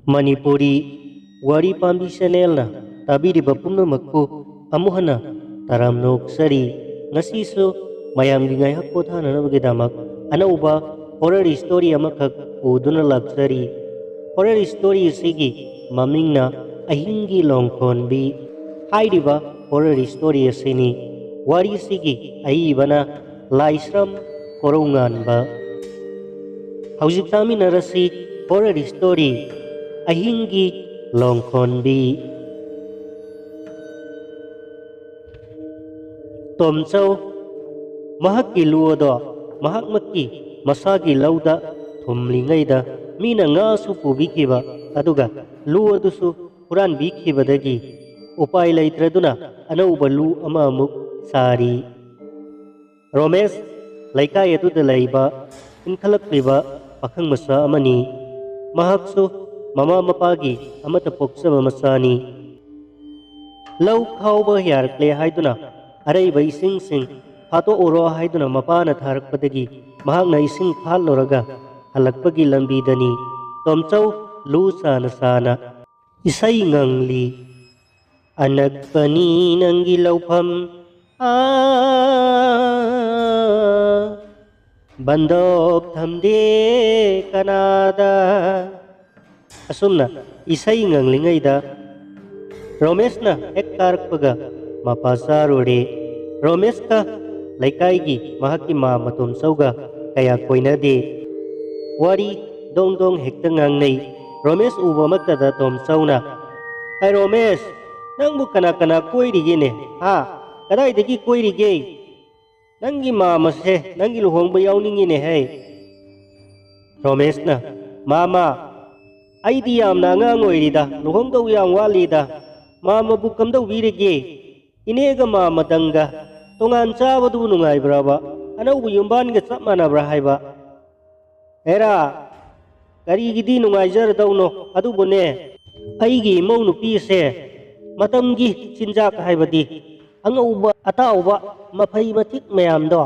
Manipuri Wari Pambi Chanel na tabiriba pumnamakpu amuhana taramnok sari ngasiso myamgi ngaihak pothananabagidmak anouba horror story amakak puduna lakchri horror story sigi mamingna Ahinggi Longkhonbi hairiba horror story asini wari sigi aibana Laishram Korounganba hauzik taminarasi horror story Ahinggi Longkhonbi Tomchau mahakki luodo mahakmakki masagi lauda thumlingaida mina nga su pubikiba aduga luodusu huran bikibadagi upai laitraduna anouba lu amamuk sari Romesh laikai aduda laiba inkhalakliba pakhang masa amani mahaksu mama mapagi amata poksaba masani lau khauba yarkle haiduna araiba ising sing hato oro haiduna mapana tharakpadagi mahakna ising khalloraga halakpagi lambidani tomchau lu sana sana isai ngangli anakpani nangi laupham bandok thamde kanada asumna isai nganglingaida Romesh na ektarkpaga mapasarode Romesh ka laikai mahaki mama tomchauga kaya koinade wari dongdong hekta ngangnei Romesh uba magtada tomchauna hai Romesh nangbu kana koirigene ha kadaidagi koirige nangi mama se nangi luhongba yauningine hai Romesh na mama aidi yamna angang oirida luhongdau yang walida mama bu kamdau birege inega mama danga tongan chabadu nungaibraba anoubu yumbanga chap manabra haiba era karigidi nungaijaradauno adubune aigi mau nupi se matamgi chinjak haibadi angauba atauba mafai matik mayamdo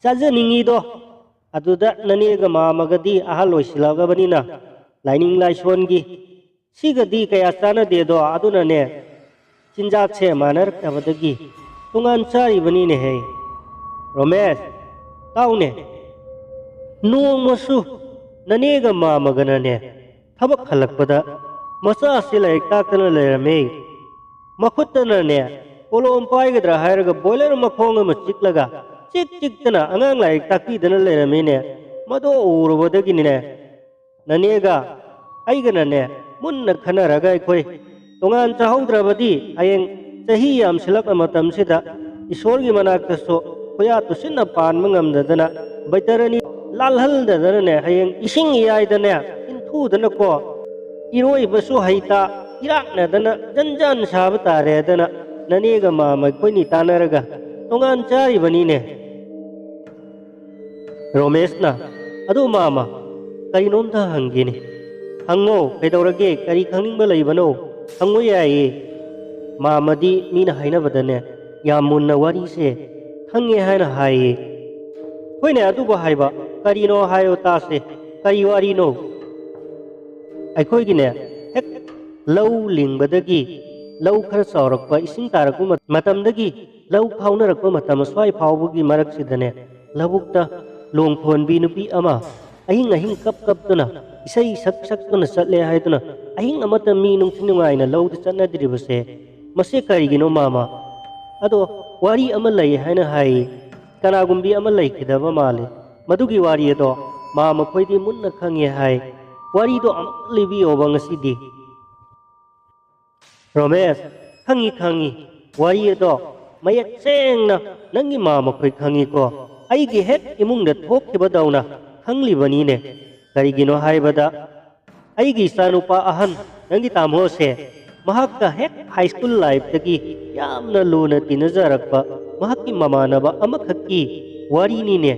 chajaningi do aduda nanega mamagadi ahal oisilagabanina Laining Laishramgi sigadi kaya sana dedo aduna ne chinjak se manar kabadagi tungan chari bani ne hai Romesh taune nuang masu nanega mamagana ne thabak halakpada masa sila ektaktana lerame makhutana ne kolom paigadra hairaga boiler makhonga machiklaga chik tana angang la ektakti dana lerame ne mado urubadagi ne nanega aigana ne munna khanaraga khoi tongan chahaudrabadi ayeng chahi yam silak amatam sida isorgi manakta so khoya to sinna pan mangamdadana baitarani lalhal dadana ne ayeng ising iyai dana inthu dana ko iroi basu haita irakna dana janjan sabatare dana nanega mama khoini tanaraga tongan chari bani ne Romesh na adu mama kainonda hangini hango kaidorage kari khangning laibano hango yaye mamadi mina haina badane yamunna wari se hange haina haye hoine adu ba haiba kari no hayo tase kari wari no aikoi gine hek lau lingbadagi lau khar saurakpa ising tarakku matamdagi lau khaunarakpa matam swai phaubugi marak sidane labukta Longkhonbi nupi ama ahing kap tuna isai sak tuna satle hai tuna ahing amata mi nung sinungai na laud chana diribase mase karigino mama ado wari amalai haina hai kanagumbi amalai kidaba male madugi wari ado mama khoidi munna khange hai wari do amlibi obang asidi Romesh khangi wari ado mayat sengna nangi mama khoi khangi ko aigi het imungda thokhiba dauna khangli bani ne karigino haibada aigi sanupa ahan nangi tamho se mahakka hek high school life tagi yamna luna tinajarakpa mahakki mamanaba amakhakki wari ni ne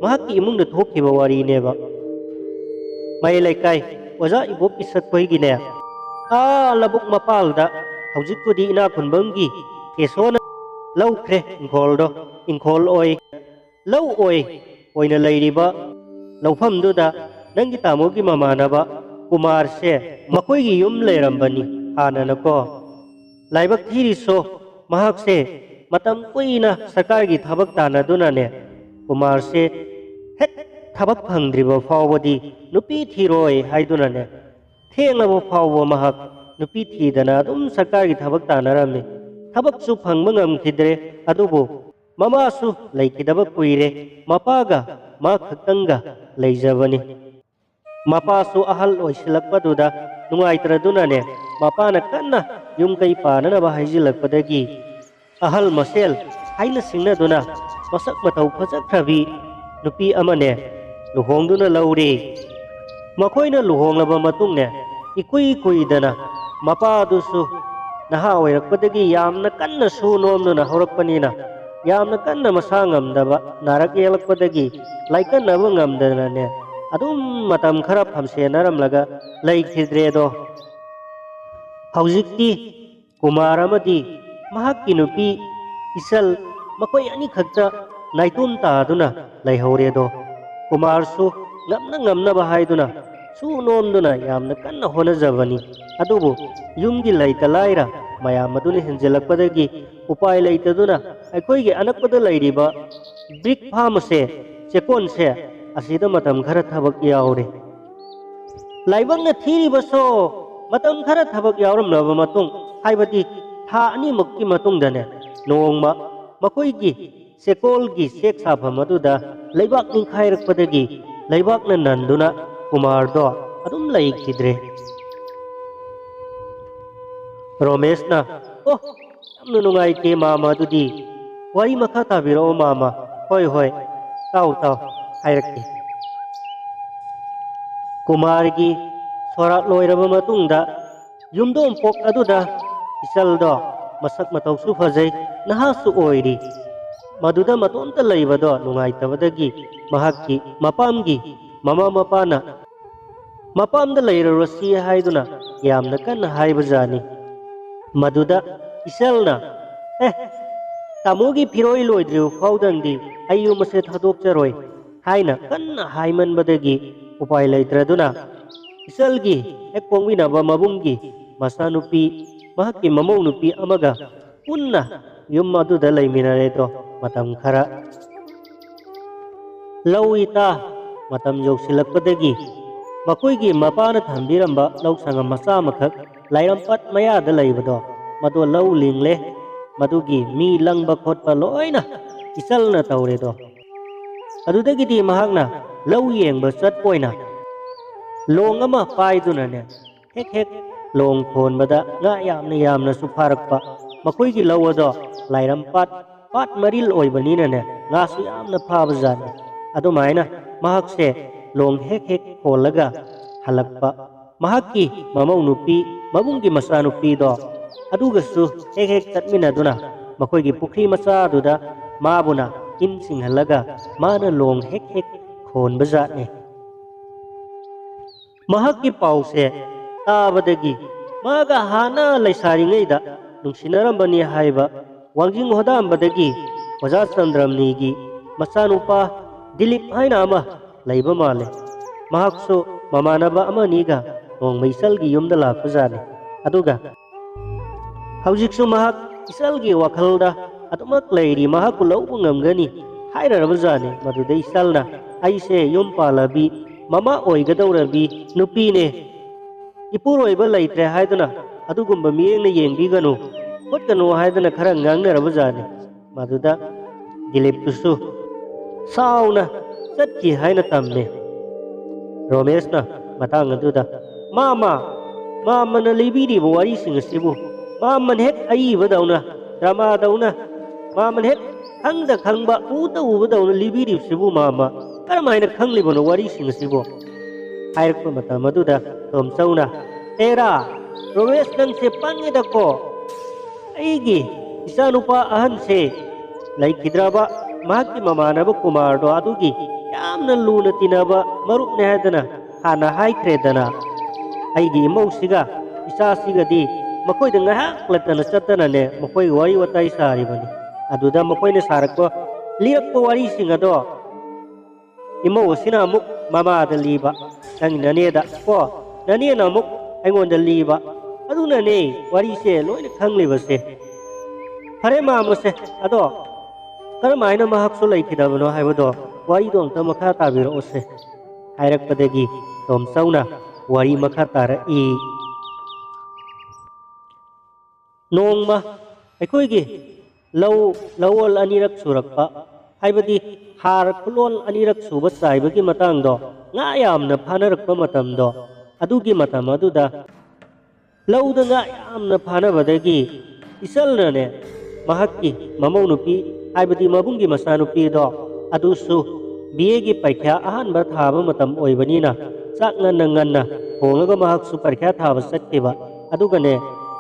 mahakki imungda thokhiba wari ne ba mai laikai waja ibop isat koigi ne labuk mapalda haujikudi ina khunbangi kesona laukhre ingkhol oi lau oi oina lairiba laufamduda nangi tamogi mamanaba kumar se makoi gi yum leirambani hana na ko laibak thiri so mahak se matam kuina sarkar gi thabak tana duna ne kumar se het thabak phangdriba fawadi nupi thiroi haiduna ne thenglabo fawbo mahak nupi thidana dum sarkar gi thabak tanaramni thabak su phangba ngamkhidre adubu mama su laikidaba kuire mapaga ma khaktanga leijabani mapa su ahal oisilakpaduda nungaitraduna ne mapana kanna yumkai panana ba haijilakpadagi ahal masel haina singnaduna masak matau phajakhrabi nupi amane luhongduna laure makoina luhonglaba matungne ikui kuidana mapa dusu naha oirakpadagi yamna kanna su nomduna horakpanina yamna kanna masa ngamdaba narak yelakpadagi laikannaba ngamdana ne adum matam khara phamsenaramlaga laikhidredo haujikti kumar amadi mahakki nupi isal makoi ani khakta naitum taaduna laihauredo kumar su ngamna ba haiduna su nomduna yamna kanna honajabani adubu yumgi laita laira mayam aduna hinjelakpadagi upai laitaduna aikoigi anakpada lairiba brick farm se chekon se asida matam khara thabak yaure laibangna thiri baso matam khara thabak yauramlaba matung haibadi tha ani mukki matung dane nongma makoigi sekolgi sek sabham aduda laibak ninkhairakpadagi laibakna nanduna kumar do adum laikidre romesna oh amnu nungai ke mama dudi wari makha tabiro mama hoi hoi tau hairakki kumargi sorak loiraba matungda yumdom pok aduda isaldo masak matau su phajai naha su oiri maduda matonta leibado nungaitabadagi mahakki mapamgi mama mapana mapamda leirarasi haiduna yamna kanna haibajani maduda isalna tamogi phiroi loidriu faudangdi ayu mase thadok charoi haina kanna haimanbadagi upai leitraduna isalgi ekpongwinaba mabunggi masanupi mahakki mamau nupi amaga punna yum aduda leiminaredo matam khara lawita matam yausilakpadagi makoigi mapana thambiramba lausanga macha makhak lairampat mayada leibado madu lau lingle madugi mi langba khotpa loina isalna tauredo adudagidi mahakna lau yengba chatpoina long ama paiduna ne hek long khonbada nga yamna sufarakpa makoigi lawado lairampat pat maril oibanina ne nga su yamna phabajani adumaina mahakse long hek kholaga halakpa mahakki mamau nupi mabunggi masa nupi do adugasu hek tatminaduna makoigi pukri macha duda mabuna in singhalaga mana long hek khonbajane mahakki pause tabadagi maga hana laisaringaida nungsinarambani haiba wangjing hodambadagi oja chandramnigi machanupa dilip haina ama laiba male mahakso mamanaba amaniga nongmaisalgi yumda lapajane aduga haujiksu mahak isalgi wakhalda atumak leiri mahak laubu ngamgani hairarabajane maduda isalna aise yum palabi mama oigadawrabi nupine ipuroiba leitre haiduna adugumba miyengna yengbiganu hotkanu haiduna khara ngangnarabajane maduda diliptusu sauna satki haina tamme romesna matang aduda mama na libiri wari singasibu mama hek aiba dauna drama dauna mama hek khangba uta dauna libiri sibu mama karamaina khanglibono wari singasibu hairakpa matam aduda tomsauna era romes nang se pangida ko aigi isanupa ahan se laikhidraba mahakki mamanaba kumardo adugi yamna luna tinaba marupne haidana hana haikredana aigi imausiga isasigadi makoida ngahak latana chatana ne makoi wari watai saribani aduda makoina sarakpa lirakpa wari singado imau sina amuk mama da liba nang naneda ko nani na muk aingonda liba aduna ne wari se loina khangli se fare ma muse ado karamaina mahak su laikidabano haibado wari do amta makha tabiro ose hairakpadagi tom sauna wari makha tara I nongma aikoigi lawol anirak surakpa haibadi har kulol anirak suba saibagi matang do nga yamna phanarakpa matam do adugi matam aduda lawda nga yamna phanabadagi isalna ne mahakki mamau nupi haibadi mabungi masanupi do adusu biegi paikha ahanba thaba matam oibanina chak nganna hongaga mahaksu paikha thaba sattiba adugane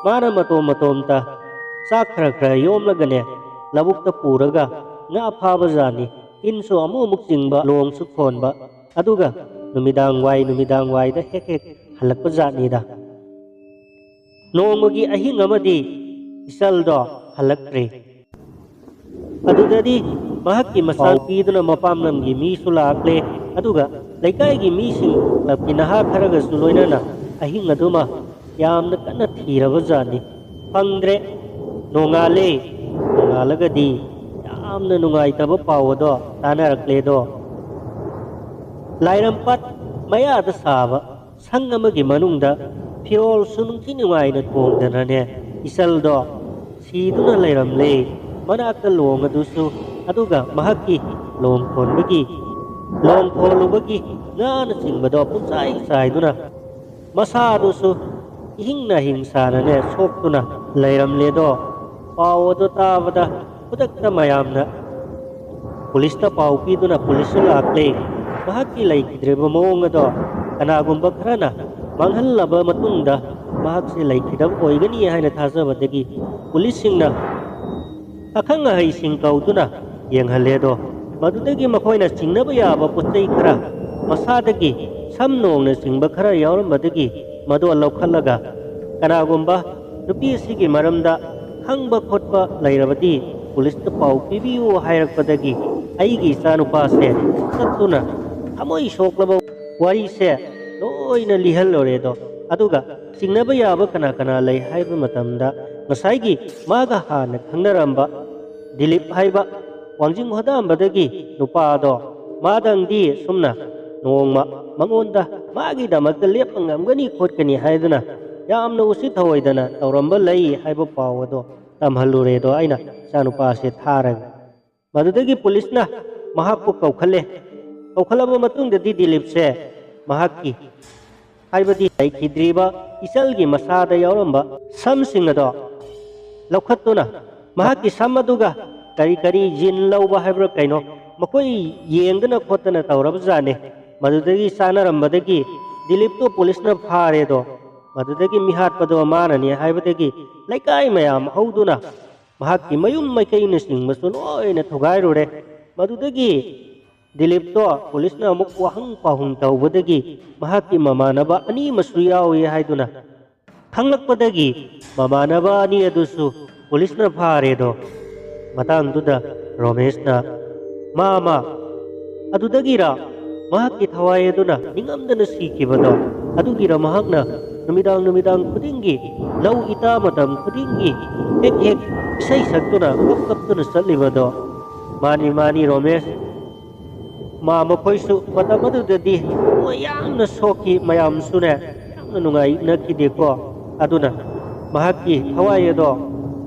mana matom ta chak khra yomlagane labukta puraga nga phaba jani inso amuk jingba long su khonba aduga numidang wai da hek halakpa jani da nongmagi ahing amadi isal do halakre adudadi mahakki masal piduna mapam namgi mi sulakle aduga laikai gi mi sing lapinaha kharaga suloinana ahing aduma yamna kana thiraba jani pangdre nongalagadi yamna nungaitaba pawado tanarakle do Laishram pat maya da saba sangamagi manungda pirol sunungti nungaina thongdana isal do siduna lairamle manakta longa dusu aduga mahakki longkhonbagi longkholubagi ngana singbado punsai saiduna masa dusu ihingna hingsana ne soktuna lairamle do pawado tabada pudakta mayamna pulista paw piduna pulisu lakle mahakki laikidreba mawonga do kanagumba kharana manghallaba matungda mahakse laikidab oigani haina thajabadagi pulisingna akhanga haising kauduna yenghalle do madudagi makhoina singnaba yaba potai khara masadagi samnongna singba khara yaurambadagi madu laukhallaga kanagumba nupi sigi maramda khangba khotba lairabadi pulista paw pibiu hairakpadagi aigi sanupa se satuna amoi shoklaba wari se loina lihallore do aduga singnaba yaba kana lay haiba matamda masaigi maga hana khangnaramba dilip haiba wangjing hodambadagi nupa do madangdi sumna nongma mangonda magi damakta lepangamgani khotkani haiduna yamna usi thawaidana tauramba lay haiba pawado tamhallure do aina sanupa se tharag madudagi pulisna mahakku kaukhalaba matungdadi dilip se mahakki haibadi laikidriba isalgi masada yauramba samsing ado laukhattuna mahakki samaduga kari jin lauba haibra kaino makoi yengdana khotana taurab jane madudagi sanarambadagi dilip to pulisna phare do madudagi mihat pado manani haibadagi laikai mayam hauduna mahakki mayum maikaina singmasu loina thugairure madudagi dilip to pulisna amuk wahang pahung taubadagi mahakki mamanaba ani masu yawi haiduna khanglakpadagi mamanaba ani adusu pulisna phare do matangduda romeshna mama adudagira mahakki thawai aduna ningamdana sikibado adugira mahakna numidang khudingi lau ita matam khudingi hek isai saktuna kaptuna salibado mani romesh mama khoisu matamadudadi yamna soki mayam sune yamna nungai nakideko aduna mahakki thawai ado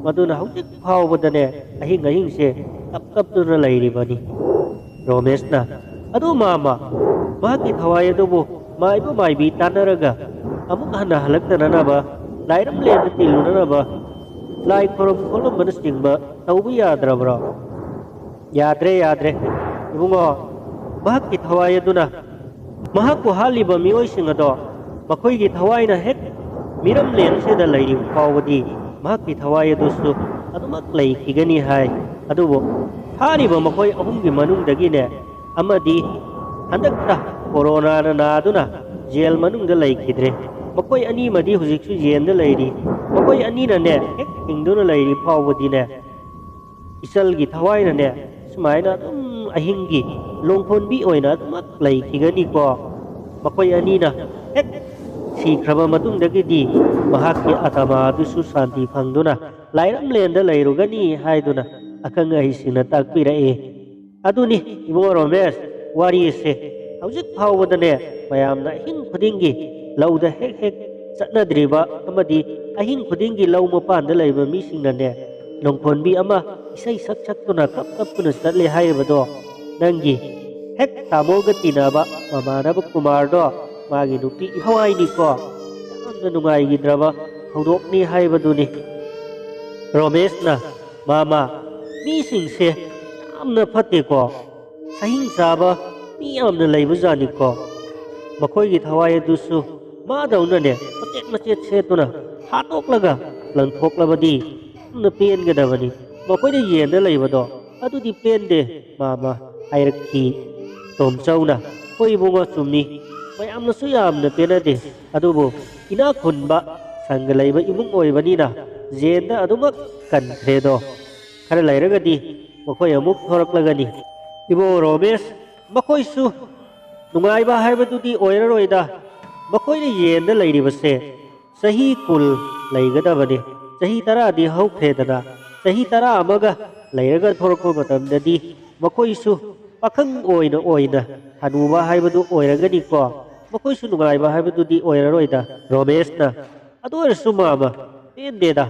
maduna hautik phawbadane ahing se kaptuna lairibani romeshna adu mama mahakki thawai adubu maibi tanaraga amuk hana halaktananaba Laishram lenda tilunanaba lai khorom manasingba taubu yadrabra yadre ibungo mahakki thawai aduna mahakku haliba miyoising ado makhoigi thawaina hek miram len seda lairi pawadi mahakki thawai adusu adumak laikigani hai adubo hariba makhoi ahumgi manungdagi ne amadi handakta corona na aduna jail manungda laikidre makoi ani madi hujiksu jenda lairi makoi ani na ne hek hingduna lairi pawadi ne isalgi thawaina ne sumaina Ahinggi Longkhonbi oina mak laikigani ko makoi ani na hek sikraba matungdagidi mahakki atama adusu santi phangduna Laishram lenda leirugani haiduna akang ahisina takpirae aduni ibungo Romesh wari se hauzik phawbadane mayamna ahing khudingi lauda hek hek chatnadriba amadi ahing khudingi lau mapanda leiba misingnane Longkhonbi ama isai sak saktuna kap kaptuna chatle haibado nangi hek tamoga tinaba mamanaba kumardo magi nupi ihawaini ko yamna nungaigidraba thawdokni haibaduni Romeshna mama misingse yamna phate ko sahing chaba mi yamna leibajani ko makhoigi thawai adusu madawna ne machet setuna hatoklaga langthoklabadi yamna pengadabani makhoida yenda leibado adudi pende mama hairakhi tomchauna hoi bungo chumni mayamna su yamna penade adubu ina khunba sanga leiba imung oibanina jenda adumak kankhredo khara lairagadi makhoi amuk thoraklagani ibo Romesh makhoi su nungaiba haibadudi oiraroida makhoi ne yenda leiribase sahi kul leigadabane sahi tara di haukhredana sahi tara amaga leiraga thorakko matamdadi makhoi su pakhang oina anouba haibadu oiragani ko makhoi su nungaiba haibadudi oiraroida Romeshna adu oirasu mama pendeda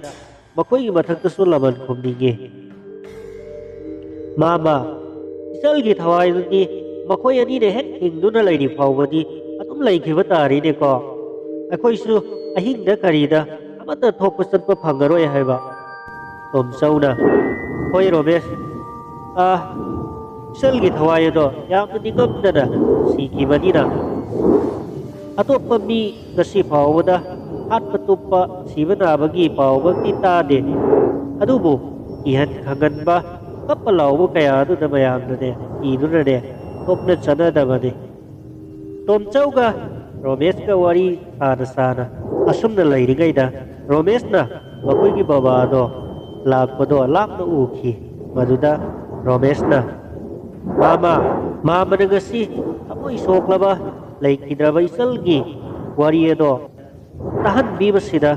makhoi mathakta su laman khumninge mama isalgi thawai dudi makhoi ani ne hek hingduna leiri phawbadi adum leikhiba tari ne ko akhoi su ahingda karida amata thokpa satpa phangaroi haiba tomchauna hoi Romesh isalgi thawai do yamna nigamdana sikibanina atoppa mi ngasi phawbada hatpa tuppa sibanabagi pawbagti tade adubu ihan khanganba kappa laubu kaya aduna mayamnane idunane topna chanadabane tomchauga Romeshka wari sana asumna leirigaida Romeshna makoigi babado lakpado lakna ukhi maduda Romeshna mama ngasi amoi soklaba leikidraba isalgi wari edo tahan bibasida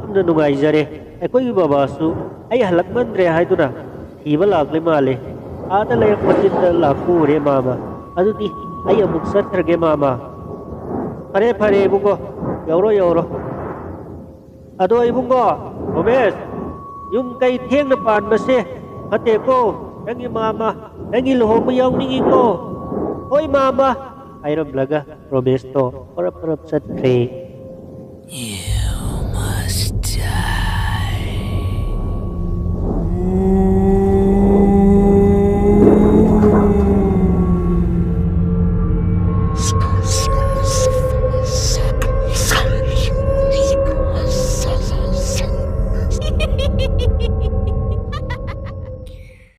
amna nungaijare akoigi babasu ai halakmandre haiduna thiba lakle male ada lay patinda lakure mama adudi ai amuk sathrage mama pare bungo yauro ado bungo Romesh yum kai thengna pan base hate ko nangi mama nangi lohong yawningi ko hoy mama airam laga Romesh to parap sathre